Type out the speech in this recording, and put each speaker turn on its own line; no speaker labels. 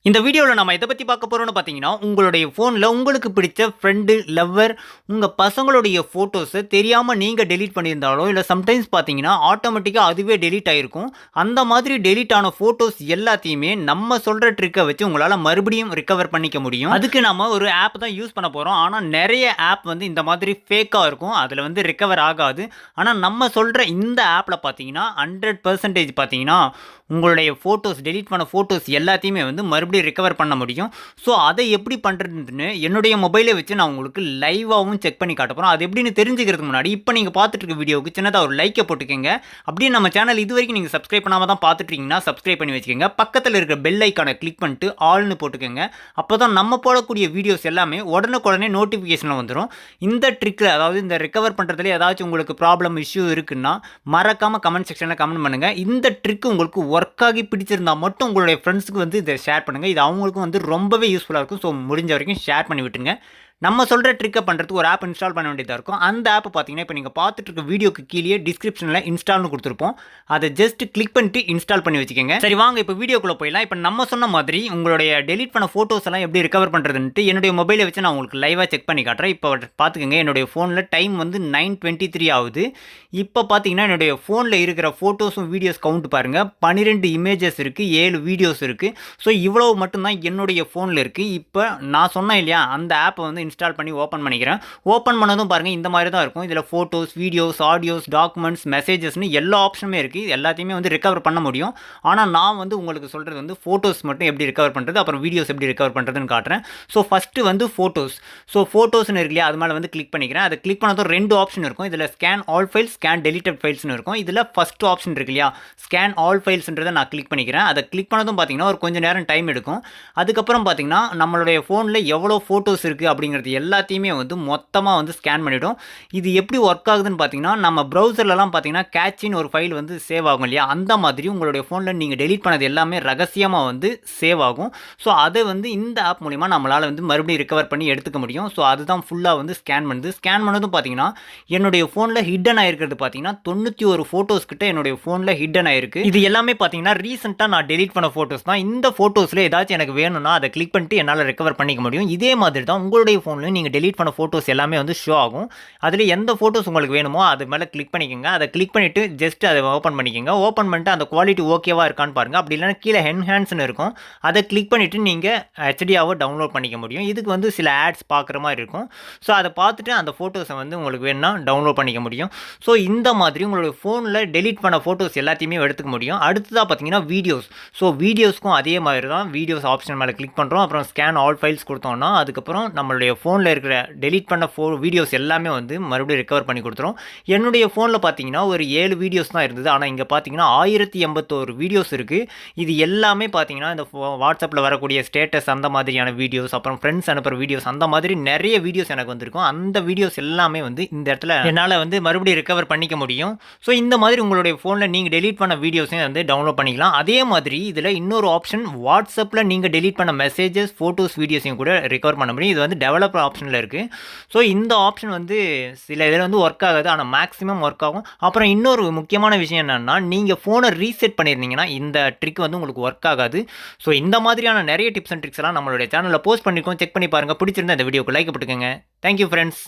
இந்த வீடியோவில் நம்ம எதை பற்றி பார்க்க போகிறோம்னு பார்த்தீங்கன்னா, உங்களுடைய ஃபோனில் உங்களுக்கு பிடிச்ச ஃப்ரெண்டு, லவ்வர், உங்கள் பசங்களுடைய ஃபோட்டோஸை தெரியாமல் நீங்கள் டெலீட் பண்ணியிருந்தாலோ, இல்லை சம்டைம்ஸ் பார்த்தீங்கன்னா ஆட்டோமேட்டிக்காக அதுவே டெலீட் ஆகிருக்கும். அந்த மாதிரி டெலீட் ஆன ஃபோட்டோஸ் எல்லாத்தையுமே நம்ம சொல்கிற ட்ரிக்கை வச்சு உங்களால் மறுபடியும் ரிகவர் பண்ணிக்க முடியும். அதுக்கு நம்ம ஒரு ஆப் தான் யூஸ் பண்ண போகிறோம். ஆனால் நிறைய ஆப் வந்து இந்த மாதிரி ஃபேக்காக இருக்கும். அதில் வந்து ரிகவர் ஆகாது. ஆனால் நம்ம சொல்கிற இந்த ஆப்பில் பார்த்தீங்கன்னா 100% பார்த்தீங்கன்னா உங்களுடைய ஃபோட்டோஸ் டெலீட் பண்ண ஃபோட்டோஸ் எல்லாத்தையுமே வந்து மறுபடியும் ரிகவர் பண்ண முடியும். ஸோ அதை எப்படி பண்ணுறதுன்னு என்னுடைய மொபைலை வச்சு நான் உங்களுக்கு லைவாகவும் செக் பண்ணி காட்ட போகிறோம். அது எப்படின்னு தெரிஞ்சுக்கிறதுக்கு முன்னாடி இப்போ நீங்கள் பார்த்துட்டு இருக்க வீடியோவுக்கு சின்னதாக ஒரு லைக்கை போட்டுக்கோங்க. அப்படியே நம்ம சேனல் இது வரைக்கும் நீங்கள் சப்ஸ்கிரைப் பண்ணாமல் தான் பார்த்துட்டீங்கன்னா சப்ஸ்கிரைப் பண்ணி வச்சுக்கோங்க. பக்கத்தில் இருக்கிற பெல் ஐக்கானை கிளிக் பண்ணிட்டு ஆல்னு போட்டுக்கோங்க. அப்போ தான் நம்ம போடக்கூடிய வீடியோஸ் எல்லாமே உடனுக்குடனே நோட்டிஃபிகேஷனில் வந்துடும். இந்த ட்ரிக்கில், அதாவது இந்த ரிகவர் பண்ணுறதுல ஏதாச்சும் உங்களுக்கு ப்ராப்ளம் இஷ்யூ இருக்குன்னா மறக்காமல் கமெண்ட் செக்ஷனில் கமெண்ட் பண்ணுங்கள். இந்த ட்ரிக் உங்களுக்கு ஒர்க் ஆகி பிடிச்சிருந்தா மட்டும் உங்களுடைய ஃப்ரெண்ட்ஸுக்கு வந்து இதை ஷேர் பண்ணுங்கள். இது அவங்களுக்கும் வந்து ரொம்பவே யூஸ்ஃபுல்லாக இருக்கும். ஸோ முடிஞ்ச வரைக்கும் ஷேர் பண்ணி விட்டுருங்க. நம்ம சொல்கிற ட்ரிக்கை பண்ணுறதுக்கு ஒரு ஆப் இன்ஸ்டால் பண்ண வேண்டியதாக இருக்கும். அந்த ஆப் பார்த்தீங்கன்னா இப்போ நீங்கள் பார்த்துட்டு இருக்க வீடியோக்கு கீழே டிஸ்கிரிப்ஷனில் இன்ஸ்டால்னு கொடுத்துருப்போம். அதை ஜஸ்ட் கிளிக் பண்ணிட்டு இன்ஸ்டால் பண்ணி வச்சுக்கோங்க. சரி, வாங்க இப்போ வீடியோக்குள்ளே போயிடலாம். இப்போ நம்ம சொன்ன மாதிரி உங்களுடைய டெலீட் பண்ண ஃபோட்டோஸ் எல்லாம் எப்படி ரிகவர் பண்ணுறதுன்ட்டு என்னுடைய மொபைலை வச்சு நான் உங்களுக்கு லைவாக செக் பண்ணி காட்டுறேன். இப்போ பார்த்துக்கோங்க, என்னுடைய ஃபோனில் டைம் வந்து 9:23 ஆகுது. இப்போ பார்த்தீங்கன்னா என்னுடைய ஃபோனில் இருக்கிற ஃபோட்டோஸும் வீடியோஸ் கவுண்ட் பாருங்கள். 12 இமேஜஸ் இருக்குது, 7 வீடியோஸ் இருக்குது. ஸோ இவ்வளோ மட்டும்தான் என்னுடைய ஃபோனில் இருக்குது. இப்போ நான் சொன்னேன் இல்லையா, அந்த ஆப்பை வந்து இன்ஸ்டால் பண்ணி ஓப்பன் பண்ணிக்கிறேன். ஓப்பன் பண்ணதும் பாருங்கள் இந்த மாதிரி தான் இருக்கும். இதில் ஃபோட்டோஸ், வீடியோஸ், ஆடியோஸ், டாக்குமெண்ட்ஸ், மெசேஜஸ்னு எல்லா ஆப்ஷனுமே இருக்குது. எல்லாத்தையுமே வந்து ரிகவர் பண்ண முடியும். ஆனால் நான் வந்து உங்களுக்கு சொல்கிறது வந்து ஃபோட்டோஸ் மட்டும் எப்படி ரிகவர் பண்ணுறது, அப்புறம் வீடியோஸ் எப்படி ரிகவர் பண்ணுறதுன்னு காட்டுறேன். ஸோ ஃபஸ்ட்டு வந்து ஃபோட்டோஸ். ஸோ ஃபோட்டோஸ்னு இருக்கு இல்லையா, அது மேலே வந்து கிளிக் பண்ணிக்கிறேன். அதை கிளிக் பண்ணதும் 2 ஆப்ஷன் இருக்கும். இதில் scan all files, scan deleted ஃபைல்ஸ்னு இருக்கும். இதில் ஃபஸ்ட் ஆப்ஷன் இருக்கு இல்லையா, ஸ்கேன் ஆல் ஃபைல்ஸ்ன்றதை நான் கிளிக் பண்ணிக்கிறேன். அதை கிளிக் பண்ணதும் பார்த்தீங்கன்னா ஒரு கொஞ்சம் நேரம் டைம் எடுக்கும். அதுக்கப்புறம் பார்த்தீங்கன்னா நம்மளுடைய ஃபோனில் எவ்வளோ ஃபோட்டோஸ் இருக்குது அப்படிங்கிறது எல்லாத்தையுமே வந்து மொத்தமாக வந்து ஸ்கேன் பண்ணிவிடும். இது எப்படி ஒர்க் ஆகுதுன்னு பார்த்தீங்கன்னா, நம்ம ப்ரௌசர்லலாம் பார்த்தீங்கன்னா கேட்சின்னு ஒரு ஃபைல் வந்து சேவ் ஆகும் இல்லையா, அந்த மாதிரி உங்களுடைய ஃபோனில் நீங்கள் டெலீட் பண்ணது எல்லாமே ரகசியமாக வந்து சேவ் ஆகும். ஸோ அதை வந்து இந்த ஆப் மூலிமா நம்மளால் வந்து மறுபடியும் ரிகவர் பண்ணி எடுத்துக்க முடியும். ஸோ அதுதான் ஃபுல்லாக வந்து ஸ்கேன் பண்ணுது. ஸ்கேன் பண்ணதும் பார்த்தீங்கன்னா என்னுடைய ஃபோனில் ஹிட்டன் ஆகிருக்கிறது பார்த்தீங்கன்னா 91 ஃபோட்டோஸ் கிட்ட என்னுடைய ஃபோனில் ஹிட்டன் ஆகிருக்கு. இது எல்லாமே பார்த்தீங்கன்னா ரீசெண்டாக நான் டெலீட் பண்ண ஃபோட்டோஸ் தான். இந்த ஃபோட்டோஸில் ஏதாச்சும் எனக்கு வேணும்னா அதை கிளிக் பண்ணிட்டு என்னால் ரெக்கவர் பண்ணிக்க முடியும். இதே மாதிரி தான் உங்களுடைய ஃபோனில் நீங்கள் டெலீட் பண்ண ஃபோட்டோஸ் எல்லாமே வந்து ஷோ ஆகும். அதில் எந்த ஃபோட்டோஸ் உங்களுக்கு வேணுமோ அது மேலே கிளிக் பண்ணிக்கோங்க. அதை கிளிக் பண்ணிவிட்டு ஜஸ்ட் அதை ஓப்பன் பண்ணிக்கோங்க. ஓப்பன் பண்ணிட்டு அந்த குவாலிட்டி ஓகேவா இருக்கான்னு பாருங்கள். அப்படி இல்லைனா கீழே என்ஹான்ஸ்னு இருக்கும். அதை கிளிக் பண்ணிவிட்டு நீங்கள் ஹெச்டியாவை டவுன்லோட் பண்ணிக்க முடியும். இதுக்கு வந்து சில ஆட்ஸ் பார்க்குற மாதிரி இருக்கும். ஸோ அதை பார்த்துட்டு அந்த ஃபோட்டோஸை வந்து உங்களுக்கு வேணும்னா டவுன்லோட் பண்ணிக்க முடியும். ஸோ இந்த மாதிரி உங்களுடைய ஃபோனில் டெலீட் பண்ண ஃபோட்டோஸ் எல்லாத்தையுமே எடுத்துக்க முடியும். அடுத்ததாக பார்த்தீங்கன்னா வீடியோஸ். ஸோ வீடியோஸ்க்கும் அதே மாதிரி தான். வீடியோஸ் ஆப்ஷன் மேலே கிளிக் பண்ணுறோம். அப்புறம் ஸ்கேன் ஆல் ஃபைல்ஸ் கொடுத்தோம்னா அதுக்கப்புறம் நம்மளுடைய ஃபோனில் இருக்கிற டெலீட் பண்ண வீடியோஸ் எல்லாமே வந்து மறுபடியும் ரிகவர் பண்ணி கொடுத்துரும். என்னுடைய ஃபோனில் பார்த்தீங்கன்னா ஒரு 7 வீடியோஸ் தான் இருந்தது. ஆனால் இங்கே பார்த்தீங்கன்னா 1081 வீடியோஸ் இருக்குது. இது எல்லாமே பார்த்தீங்கன்னா இந்த வாட்ஸ்அப்பில் வரக்கூடிய ஸ்டேட்டஸ் அந்த மாதிரியான வீடியோஸ், அப்புறம் ஃப்ரெண்ட்ஸ் அனுப்புகிற வீடியோஸ், அந்த மாதிரி நிறைய வீடியோஸ் எனக்கு வந்திருக்கும். அந்த வீடியோஸ் எல்லாமே வந்து இந்த இடத்துல என்னால் வந்து மறுபடியும் ரிகவர் பண்ணிக்க முடியும். ஸோ இந்த மாதிரி உங்களுடைய ஃபோனில் நீங்கள் டெலீட் பண்ண வீடியோஸையும் வந்து டவுன்லோட் பண்ணிக்கலாம். அதே மாதிரி இதில் இன்னொரு ஆப்ஷன், வாட்ஸ்அப்பில் நீங்கள் டெலீட் பண்ண மெசேஜஸ், ஃபோட்டோஸ், வீடியோஸையும் கூட ரிகவர் பண்ண முடியும். இது வந்து டெவலப்பர் ஆப்ஷனில் இருக்குது. ஸோ இந்த ஆப்ஷன் வந்து சில இதில் வந்து ஒர்க் ஆகாது, ஆனால் மேக்ஸிமம் ஒர்க் ஆகும். அப்புறம் இன்னொரு முக்கியமான விஷயம் என்னென்னா, நீங்கள் ஃபோனை ரீசெட் பண்ணியிருந்தீங்கன்னா இந்த ட்ரிக் வந்து உங்களுக்கு ஒர்க் ஆகாது. ஸோ இந்த மாதிரியான நிறைய டிப்ஸ் அண்ட் ட்ரிக்ஸ் எல்லாம் நம்மளுடைய சேனலில் போஸ்ட் பண்ணியிருக்கோம். செக் பண்ணி பாருங்கள். பிடிச்சிருந்தா இந்த வீடியோக்கு லைக் போட்டுக்கோங்க. Thank you friends.